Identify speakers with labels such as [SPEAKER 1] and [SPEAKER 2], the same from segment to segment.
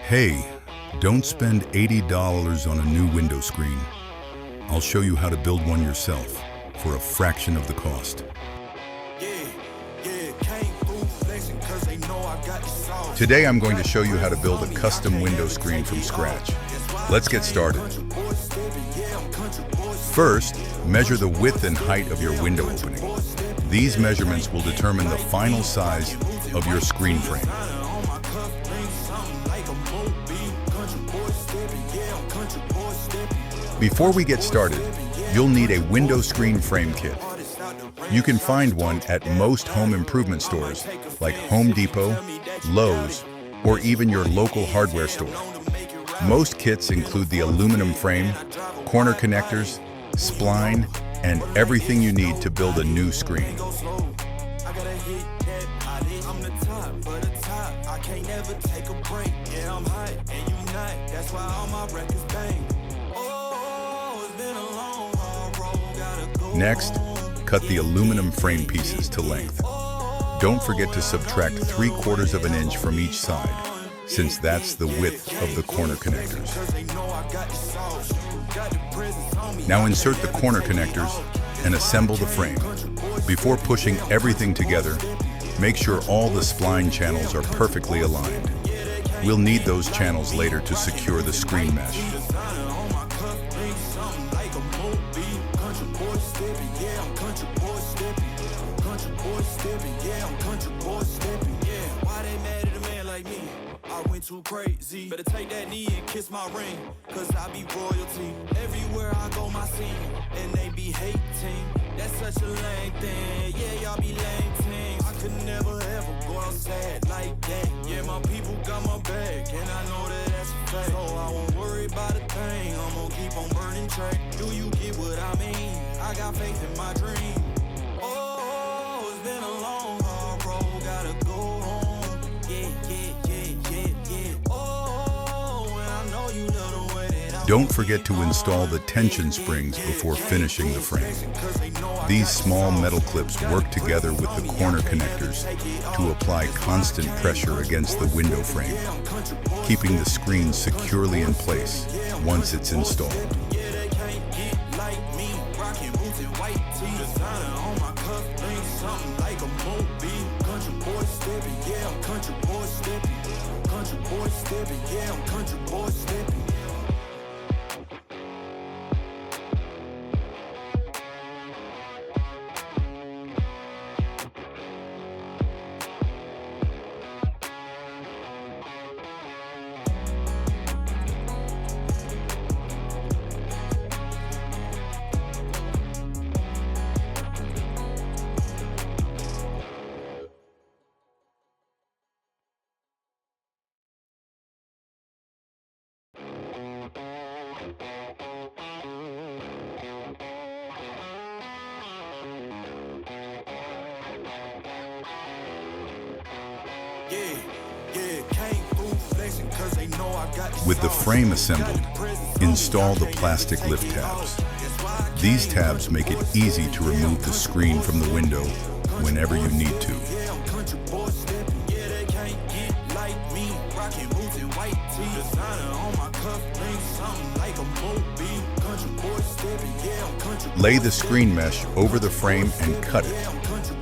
[SPEAKER 1] Hey, don't spend $80 on a new window screen. I'll show you how to build one yourself for a fraction of the cost. Today I'm going to show you how to build a custom window screen from scratch. Let's get started. First, measure the width and height of your window opening. These measurements will determine the final size of your screen frame. Before we get started, you'll need a window screen frame kit. You can find one at most home improvement stores like Home Depot, Lowe's, or even your local hardware store. Most kits include the aluminum frame, corner connectors, spline, and everything you need to build a new screen. Next, cut the aluminum frame pieces to length. Don't forget to subtract 3/4 of an inch from each side, since that's the width of the corner connectors. Now insert the corner connectors and assemble the frame. Before pushing everything together, make sure all the spline channels are perfectly aligned. We'll need those channels later to secure the screen mesh.
[SPEAKER 2] Too crazy. Better take that knee and kiss my ring, cause I be royalty. Everywhere I go, my scene, and they be hating. That's such a lame thing. Yeah, y'all be lame teams. I could never ever go outside like that. Yeah, my people got my back, and I know that that's a fact. So I won't worry about a thing. I'm gonna keep on burning track. Do you get what I mean? I got faith in my dream. Oh, it's been a long, hard road. Gotta go home. Yeah.
[SPEAKER 1] Don't forget to install the tension springs before finishing the frame. These small metal clips work together with the corner connectors to apply constant pressure against the window frame, keeping the screen securely in place once it's installed. With the frame assembled, install the plastic lift tabs. These tabs make it easy to remove the screen from the window whenever you need to. Lay the screen mesh over the frame and cut it,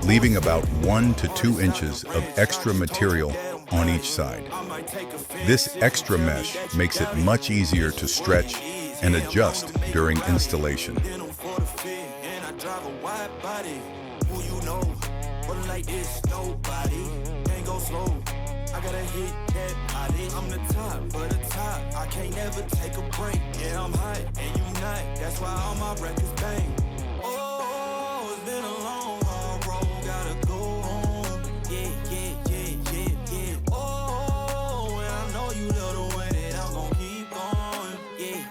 [SPEAKER 1] leaving about 1 to 2 inches of extra material on each side. This extra mesh makes it much easier to stretch and adjust during installation.
[SPEAKER 2] I'm the top for the top. I can't never take a break. Yeah, I'm hot and you not. That's why all my records bang. Oh, it's been a long, hard road. Gotta go home. Yeah. Oh, and I know you love the way that I'm gonna keep going. Yeah.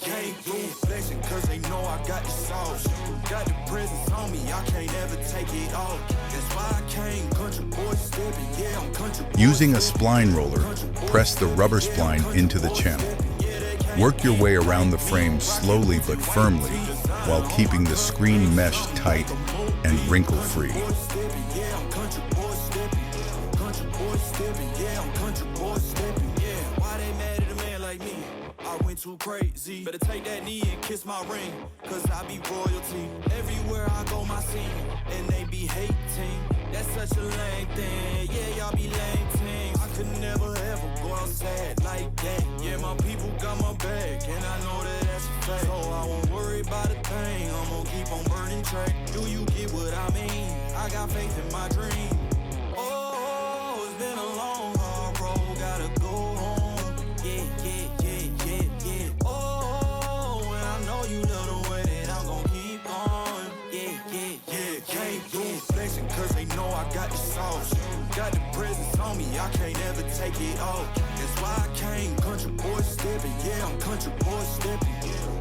[SPEAKER 2] Can't do flexing cause they know I got the sauce. Got the presence on me. I can't ever take it off. That's why I came country boy stepping. Yeah, I'm country boy.
[SPEAKER 1] Using a spline roller, press the rubber spline into the channel. Work your way around the frame slowly but firmly while keeping the screen mesh tight and wrinkle-free.
[SPEAKER 2] too crazy. Better take that knee and kiss my ring, cause I be royalty. Everywhere I go, my scene, and they be hating. That's such a lame thing, yeah, y'all be lame teams. I could never ever go outside like that. Yeah, my people got my back, and I know that that's a fact. So I won't worry about a thing, I'm gonna keep on burning track. Do you get what I mean? I got faith in my dream. Oh, it's been a long, hard road, gotta go home. Yeah, yeah, yeah, yeah, yeah. Oh, and I know you love the way that I'm gonna keep going. Yeah, yeah, yeah, can't do flexing, cause they know I got the sauce. Got the presence on me, I can't ever take it off. That's why I came, country boy stepping, yeah, I'm country boy stepping.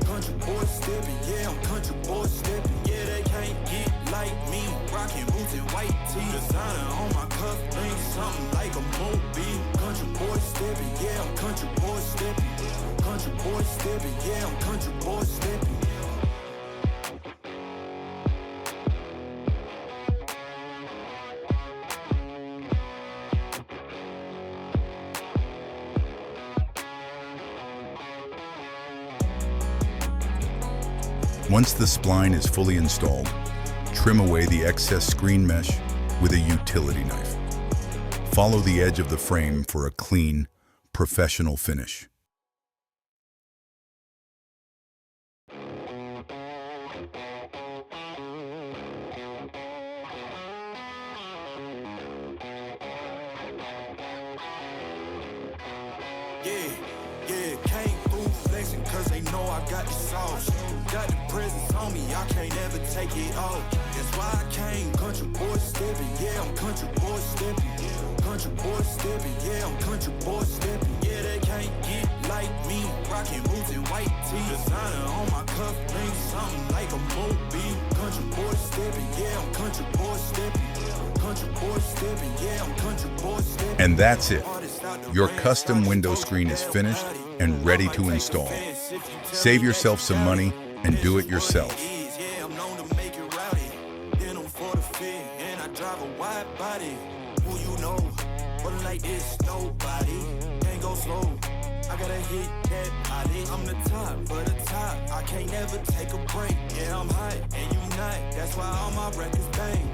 [SPEAKER 2] Country boy stepping, yeah, I'm country boy stepping. Yeah, they can't get like me, rocking boots and white tee. Designer on my cuff, thing something like a movie. Country boy stepping, yeah, I'm country boy stepping. Country boy stepping, yeah, I'm country boy stepping.
[SPEAKER 1] Once the spline is fully installed, trim away the excess screen mesh with a utility knife. Follow the edge of the frame for a clean, professional finish.
[SPEAKER 2] Yeah, came through flexing, cause they know I got the sauce. Got the presence on me, I can't ever take it off. That's why I came, country boy stepping, yeah, I'm country boy stepping. Country boy stepping, yeah, I'm country boy stepping. Yeah, they can't get like me, rocking boots and white tee. Designer on my cuff, thing something like a movie. Country boy stepping, yeah, I'm country boy stepping. Country boy stepping, yeah, I'm country boy stepping.
[SPEAKER 1] And that's it. Your custom window screen is finished and ready to install. Save yourself some money and do it yourself.
[SPEAKER 2] Yeah, I'm known to make it rowdy. Then I'm for the fit, and I drive a wide body. Who you know? But like this, nobody. Can't go slow. I gotta hit that body. I'm the top for the top. I can't never take a break. Yeah, I'm hot and you not. That's why all my records bang.